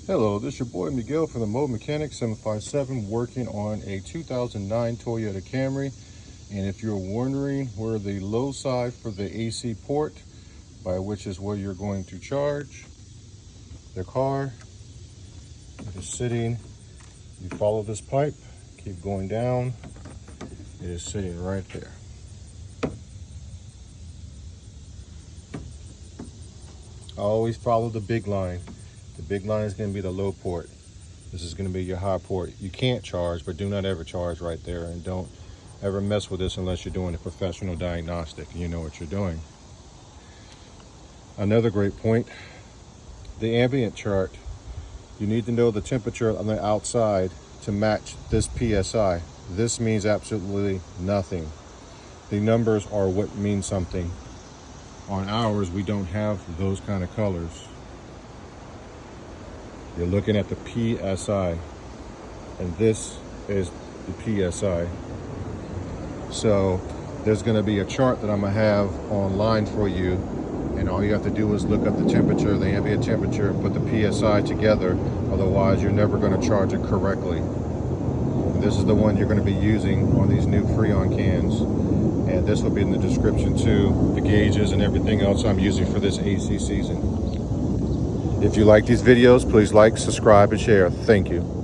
Hello, this is your boy Miguel from the Mobile Mechanic 757 working on a 2009 Toyota Camry. And if you're wondering where the low side for the AC port, by which is where you're going to charge the car, it is sitting, you follow this pipe, keep going down, it is sitting right there. Always follow the big line. The big line is going to be the low port. This is going to be your high port. You can't charge, but do not ever charge right there, and don't ever mess with this unless you're doing a professional diagnostic and you know what you're doing. Another great point, the ambient chart. You need to know the temperature on the outside to match this PSI. This means absolutely nothing. The numbers are what mean something. On ours, we don't have those kind of colors. You're looking at the PSI, and this is the PSI. So there's going to be a chart that I'm going to have online for you, and all you have to do is look up the temperature, the ambient temperature, put the PSI together. Otherwise, you're never going to charge it correctly. And this is the one you're going to be using on these new Freon cans, and this will be in the description too, the gauges and everything else I'm using for this AC season. If you like these videos, please like, subscribe, and share. Thank you.